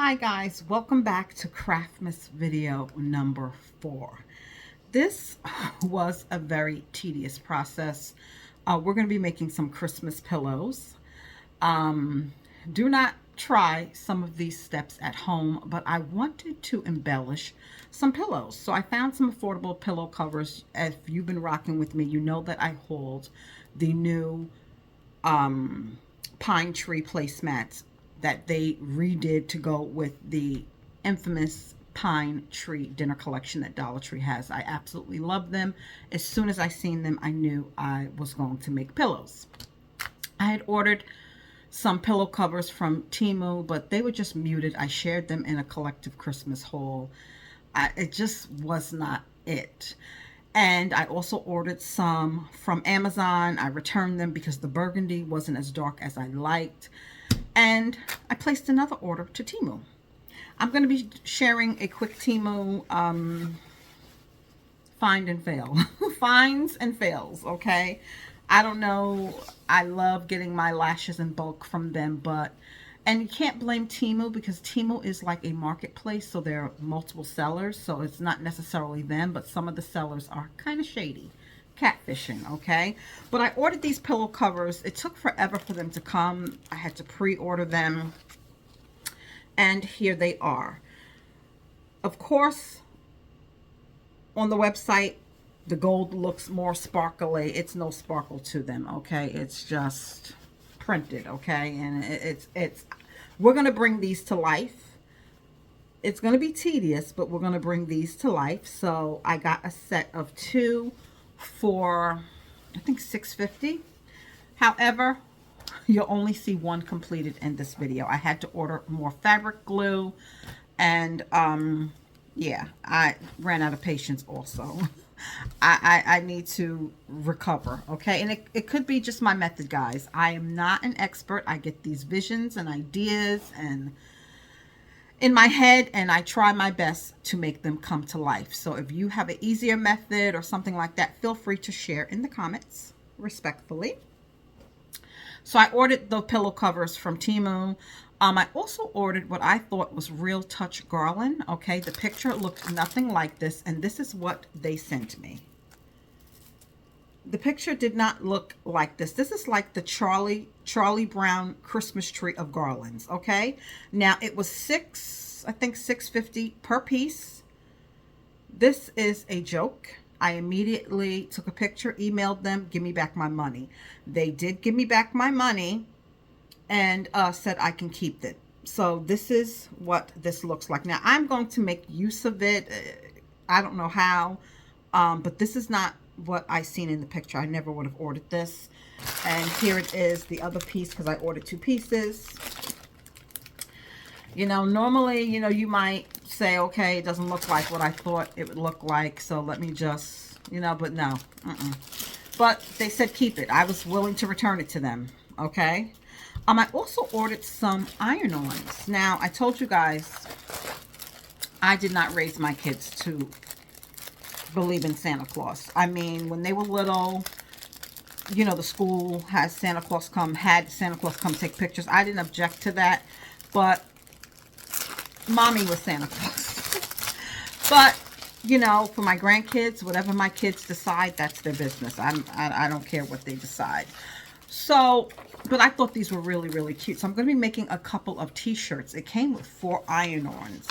Hi guys, welcome back to Craftmas video number 4. This was a very tedious process. We're going to be making some Christmas pillows. Do not try some of these steps at home, but I wanted to embellish some pillows. So I found some affordable pillow covers. If you've been rocking with me, you know that I hold the new pine tree placemats that they redid to go with the infamous pine tree dinner collection that Dollar Tree has. I absolutely love them. As soon as I seen them, I knew I was going to make pillows. I had ordered some pillow covers from Temu, but they were just muted. I shared them in a collective Christmas haul. It just was not it. And I also ordered some from Amazon. I returned them because the burgundy wasn't as dark as I liked. And I placed another order to Temu. I'm going to be sharing a quick Temu find and fail. Finds and fails, okay? I don't know. I love getting my lashes in bulk from them, and you can't blame Temu because Temu is like a marketplace, so there are multiple sellers, so it's not necessarily them, but some of the sellers are kind of shady. Catfishing, okay? But I ordered these pillow covers. It took forever for them to come. I had to pre-order them, and here they are. Of course, on the website, the gold looks more sparkly. It's no sparkle to them, okay? It's just printed, okay? And it's we're going to bring these to life. It's going to be tedious, but we're going to bring these to life. So I got a set of 2 for I think $6.50. However, you'll only see one completed in this video. I had to order more fabric glue, and yeah, I ran out of patience also. I need to recover, okay? And it could be just my method, guys. I am not an expert. I get these visions and ideas and in my head, and I try my best to make them come to life. So if you have an easier method or something like that, feel free to share in the comments, respectfully. So I ordered the pillow covers from Temu. I also ordered what I thought was Real Touch garland. Okay, the picture looked nothing like this, and this is what they sent me. The picture did not look like this. This is like the Charlie Brown Christmas tree of garlands, okay? Now, it was I think $6.50 per piece. This is a joke. I immediately took a picture, emailed them, give me back my money. They did give me back my money and said I can keep it. So this is what this looks like. Now, I'm going to make use of it. I don't know how, but this is not what I seen in the picture. I never would have ordered this. And here it is, the other piece, because I ordered 2 pieces. You know, normally, you know, you might say, okay, it doesn't look like what I thought it would look like, so let me just, you know, but no. But they said keep it. I was willing to return it to them, okay? I also ordered some iron-ons. Now, I told you guys I did not raise my kids to believe in Santa Claus. I mean, when they were little, you know, the school had Santa Claus come take pictures. I didn't object to that, but mommy was Santa Claus. But, you know, for my grandkids, whatever my kids decide, that's their business. I don't care what they decide. So, but I thought these were really, really cute. So I'm going to be making a couple of t-shirts. It came with 4 iron-ons.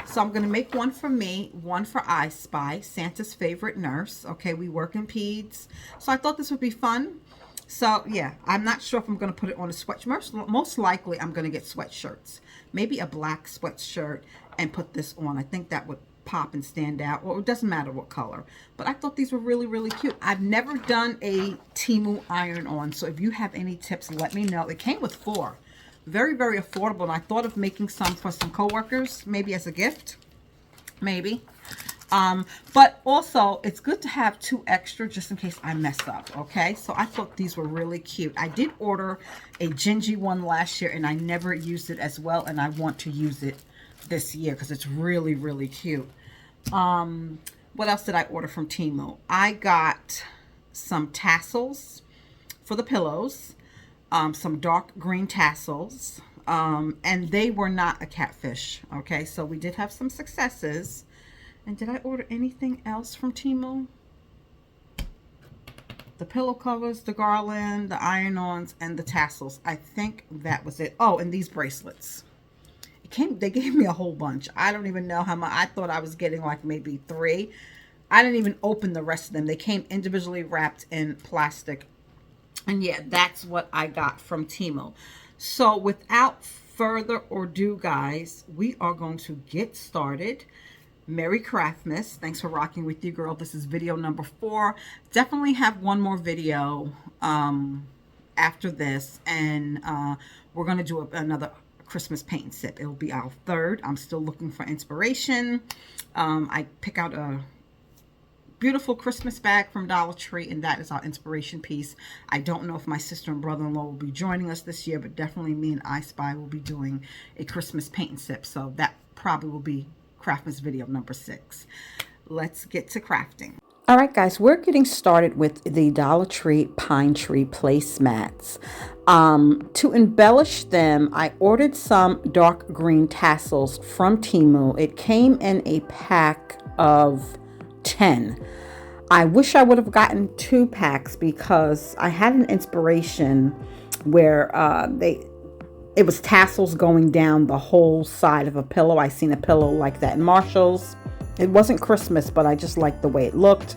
So I'm going to make one for me, one for I Spy, Santa's favorite nurse. Okay, we work in peds. So I thought this would be fun. So yeah, I'm not sure if I'm going to put it on a sweatshirt. Most likely I'm going to get sweatshirts. Maybe a black sweatshirt and put this on. I think that would pop and stand out. Or it doesn't matter what color. But I thought these were really, really cute. I've never done a Temu iron-on. So if you have any tips, let me know. It came with 4. Very, very affordable. And I thought of making some for some coworkers, maybe as a gift. Maybe. But also, it's good to have 2 extra just in case I mess up, okay? So I thought these were really cute. I did order a gingy one last year, and I never used it as well, and I want to use it this year because it's really, really cute. What else did I order from Temu? I got some tassels for the pillows. Some dark green tassels. and they were not a catfish. Okay, so we did have some successes. And did I order anything else from Temu? The pillow covers, the garland, the iron-ons, and the tassels. I think that was it. Oh, and these bracelets. They gave me a whole bunch. I don't even know how much. I thought I was getting like maybe 3. I didn't even open the rest of them. They came individually wrapped in plastic. And yeah, that's what I got from Temu. So without further ado, guys, we are going to get started. Merry Craftmas. Thanks for rocking with you, girl. This is video number 4. Definitely have one more video after this, and we're going to do another Christmas paint and sip. It will be our 3rd. I'm still looking for inspiration. I pick out a beautiful Christmas bag from Dollar Tree, and that is our inspiration piece. I don't know if my sister and brother-in-law will be joining us this year, but definitely me and I Spy will be doing a Christmas paint and sip, so that probably will be Craftmas video number 6. Let's get to crafting. All right, guys, we're getting started with the Dollar Tree Pine Tree placemats. To embellish them, I ordered some dark green tassels from Temu. It came in a pack of 10. I wish I would have gotten 2 packs because I had an inspiration where it was tassels going down the whole side of a pillow. I seen a pillow like that in Marshall's. It wasn't Christmas, but I just liked the way it looked.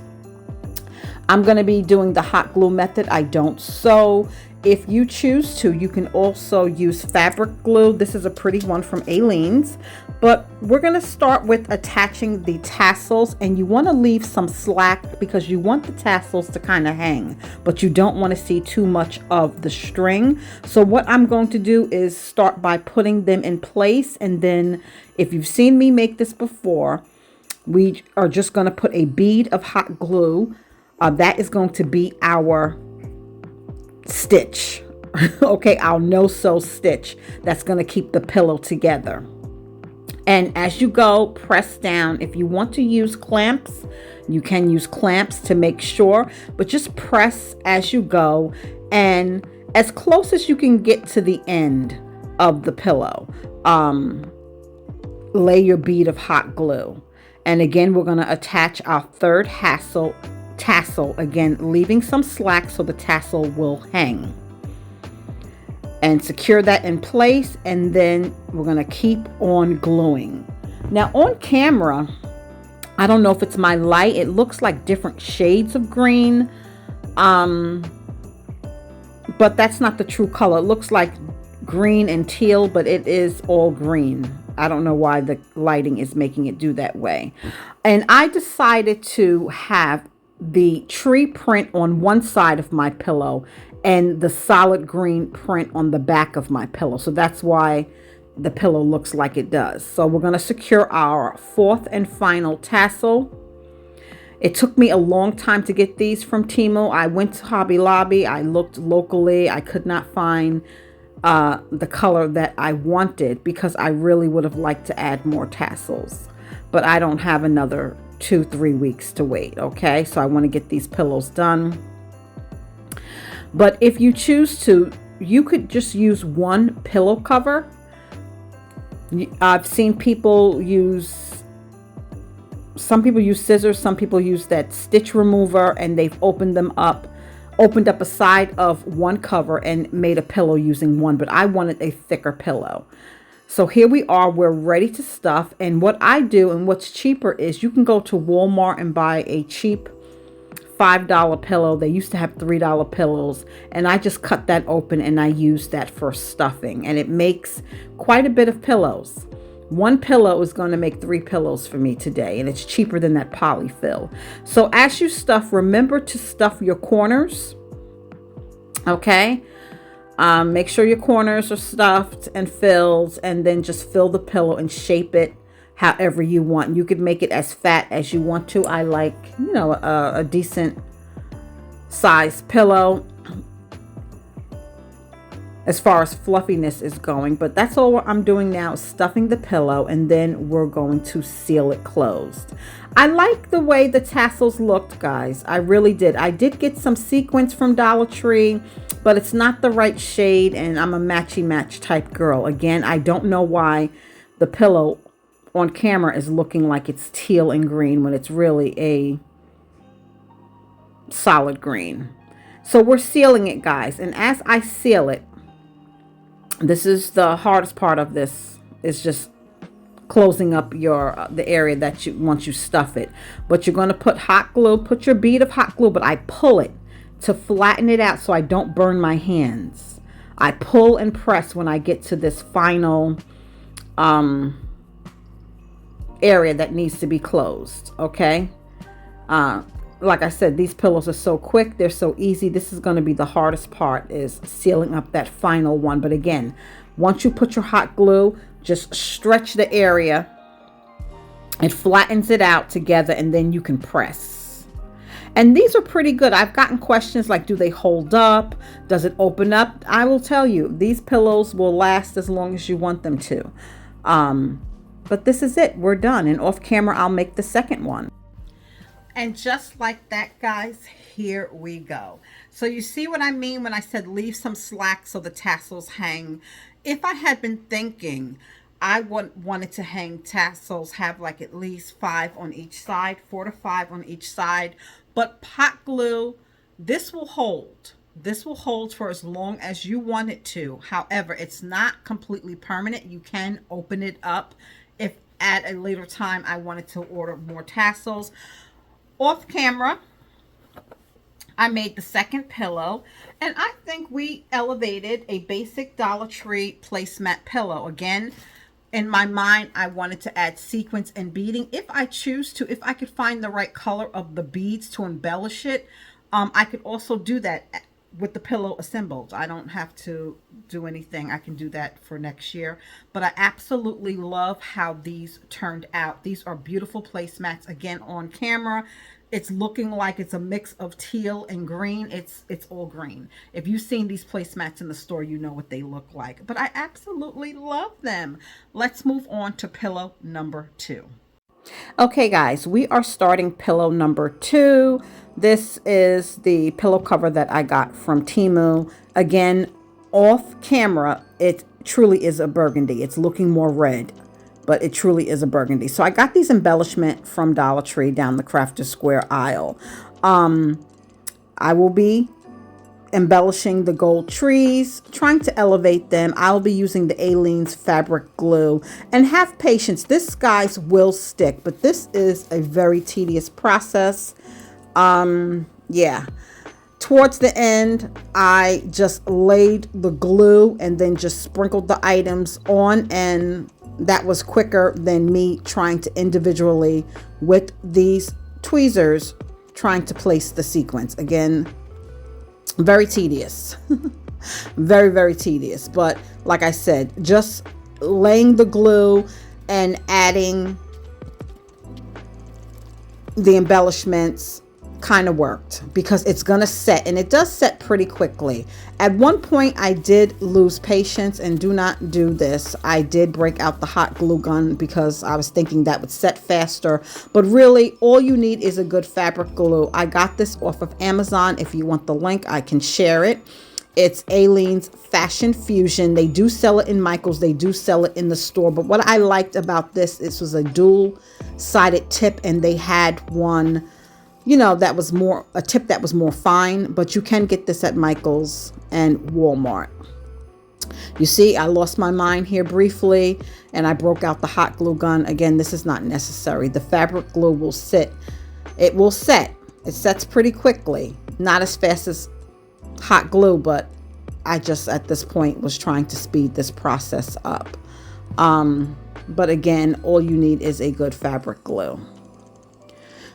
I'm going to be doing the hot glue method. I don't sew. If you choose to, you can also use fabric glue. This is a pretty one from Aleene's. But we're going to start with attaching the tassels, and you want to leave some slack because you want the tassels to kind of hang, but you don't want to see too much of the string. So what I'm going to do is start by putting them in place, and then if you've seen me make this before, we are just going to put a bead of hot glue. That is going to be our stitch. Okay, our no-sew stitch that's going to keep the pillow together. And as you go, press down. If you want to use clamps, you can use clamps to make sure, but just press as you go and as close as you can get to the end of the pillow. Lay your bead of hot glue. And again, we're going to attach our 3rd tassel, again, leaving some slack so the tassel will hang. And secure that in place, and then we're going to keep on gluing. Now on camera, I don't know if it's my light, it looks like different shades of green, but that's not the true color. It looks like green and teal, but it is all green. I don't know why the lighting is making it do that way. And I decided to have the tree print on one side of my pillow and the solid green print on the back of my pillow. So that's why the pillow looks like it does. So we're going to secure our 4th and final tassel. It took me a long time to get these from Temu. I went to Hobby Lobby. I looked locally. I could not find the color that I wanted because I really would have liked to add more tassels. But I don't have another 2-3 weeks to wait. Okay, so I want to get these pillows done. But if you choose to, you could just use one pillow cover. I've seen people use, some people use scissors, some people use that stitch remover, and they've opened up a side of one cover and made a pillow using one, but I wanted a thicker pillow. So here we are, we're ready to stuff. And what I do, and what's cheaper, is you can go to Walmart and buy a cheap $5 pillow. They used to have $3 pillows, and I just cut that open and I use that for stuffing, and it makes quite a bit of pillows. One pillow is going to make 3 pillows for me today, and it's cheaper than that polyfill. So as you stuff, remember to stuff your corners. Okay, make sure your corners are stuffed and filled, and then just fill the pillow and shape it however you want. You could make it as fat as you want to. I like, you know, a decent size pillow as far as fluffiness is going. But that's all I'm doing now, stuffing the pillow, and then we're going to seal it closed. I like the way the tassels looked, guys. I really did. I did get some sequins from Dollar Tree, but it's not the right shade, and I'm a matchy match type girl. Again, I don't know why the pillow on camera is looking like it's teal and green when it's really a solid green. So we're sealing it, guys, and as I seal it, this is the hardest part of this, is just closing up your the area that you once you stuff it. But you're going to put hot glue, put your bead of hot glue, but I pull it to flatten it out so I don't burn my hands. I pull and press when I get to this final area that needs to be closed. Okay, like I said, these pillows are so quick, they're so easy. This is going to be the hardest part, is sealing up that final one. But again, once you put your hot glue, just stretch the area. It flattens it out together, and then you can press. And these are pretty good. I've gotten questions like, do they hold up? Does it open up? I will tell you, these pillows will last as long as you want them to. But this is it. We're done. And off camera, I'll make the second one. And just like that, guys, here we go. So you see what I mean when I said leave some slack so the tassels hang. If I had been thinking I wanted to hang tassels, have like at least 5 on each side, 4 to 5 on each side. But hot glue, this will hold. This will hold for as long as you want it to. However, it's not completely permanent. You can open it up if at a later time I wanted to order more tassels. Off camera, I made the second pillow, and I think we elevated a basic Dollar Tree placemat pillow. Again, in my mind, I wanted to add sequins and beading. If I choose to, if I could find the right color of the beads to embellish it, I could also do that with the pillow assembled. I don't have to do anything. I can do that for next year. But I absolutely love how these turned out. These are beautiful placemats. Again, on camera, it's looking like it's a mix of teal and green. It's all green. If you've seen these placemats in the store, you know what they look like. But I absolutely love them. Let's move on to pillow number 2. Okay, guys, we are starting pillow number 2. This is the pillow cover that I got from Temu. Again, off camera, it truly is a burgundy. It's looking more red, but it truly is a burgundy. So I got these embellishment from Dollar Tree down the Crafter Square aisle. I will be embellishing the gold trees, trying to elevate them. I'll be using the Aleene's fabric glue, and have patience. This, guys, will stick, but this is a very tedious process. Yeah. Towards the end, I just laid the glue and then just sprinkled the items on, and that was quicker than me trying to individually, with these tweezers, trying to place the sequins. Again, very tedious. Very, very tedious. But like I said, just laying the glue and adding the embellishments kind of worked, because it's gonna set, and it does set pretty quickly. At one point I did lose patience, and do not do this. I did break out the hot glue gun because I was thinking that would set faster, but really all you need is a good fabric glue. I got this off of Amazon. If you want the link, I can share it. It's Aleene's Fashion Fusion. They do sell it in Michael's. They do sell it in the store. But what I liked about this was a dual-sided tip, and they had one, you know, that was more a tip that was more fine, but you can get this at Michael's and Walmart. You see, I lost my mind here briefly, and I broke out the hot glue gun. Again, this is not necessary. The fabric glue will sit. It will set. It sets pretty quickly. Not as fast as hot glue, but I just at this point was trying to speed this process up. But again, all you need is a good fabric glue.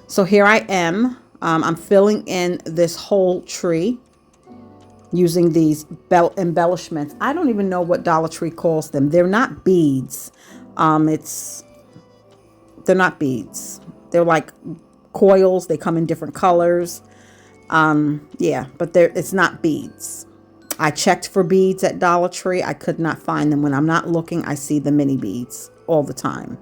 So here I am. I'm filling in this whole tree using these embellishments. I don't even know what Dollar Tree calls them. They're not beads. They're not beads. They're like coils. They come in different colors. Yeah, but it's not beads. I checked for beads at Dollar Tree. I could not find them. When I'm not looking, I see the mini beads all the time.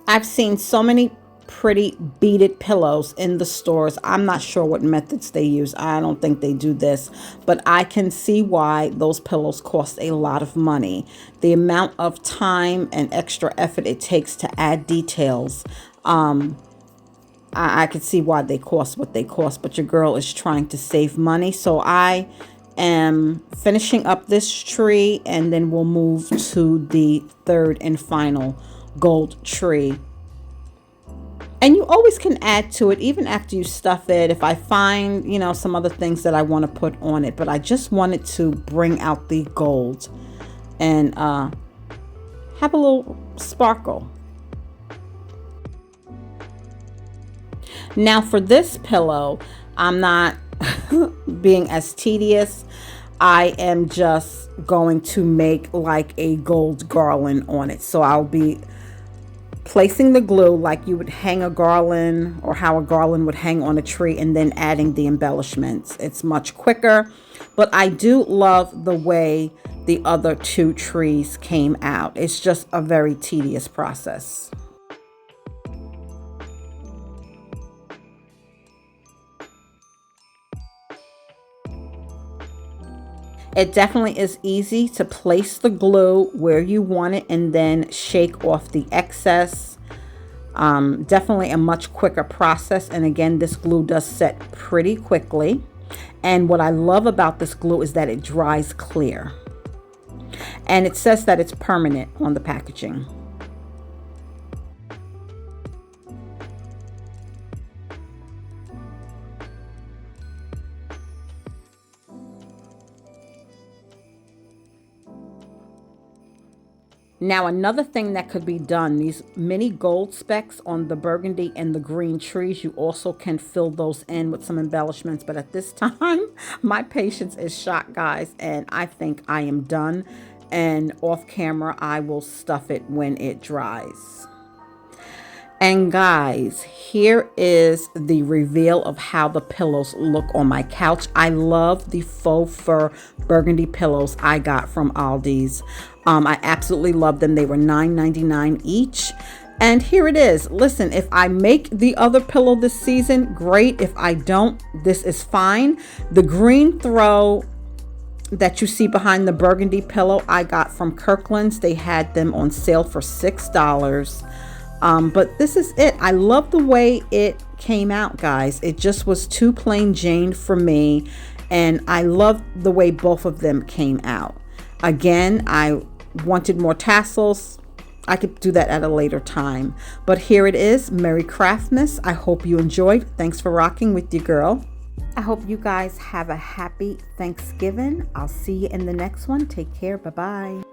I've seen so many pretty beaded pillows in the stores. I'm not sure what methods they use. I don't think they do this, but I can see why those pillows cost a lot of money. The amount of time and extra effort it takes to add details. I could see why they cost what they cost, but your girl is trying to save money. So I am finishing up this tree, and then we'll move to the third and final gold tree. And you always can add to it even after you stuff it. If I find, some other things that I want to put on it, but I just wanted to bring out the gold and have a little sparkle. Now for this pillow, I'm not being as tedious. I am just going to make like a gold garland on it. So I'll be placing the glue like you would hang a garland, or how a garland would hang on a tree, and then adding the embellishments. It's much quicker, but I do love the way the other two trees came out. It's just a very tedious process. It definitely is easy to place the glue where you want it and then shake off the excess. Definitely a much quicker process. And again, this glue does set pretty quickly. And what I love about this glue is that it dries clear. And it says that it's permanent on the packaging. Now, another thing that could be done, these mini gold specks on the burgundy and the green trees, you also can fill those in with some embellishments. But at this time, my patience is shot, guys, and I think I am done. And off camera, I will stuff it when it dries. And guys, here is the reveal of how the pillows look on my couch. I love the faux fur burgundy pillows I got from Aldi's. I absolutely love them. They were $9.99 each. And here it is. Listen, if I make the other pillow this season, great. If I don't, this is fine. The green throw that you see behind the burgundy pillow I got from Kirkland's. They had them on sale for $6. But this is it. I love the way it came out, guys. It just was too plain Jane for me. And I love the way both of them came out. Again, I wanted more tassels. I could do that at a later time. But here it is. Merry Craftmas. I hope you enjoyed. Thanks for rocking with your girl. I hope you guys have a happy Thanksgiving. I'll see you in the next one. Take care. Bye-bye.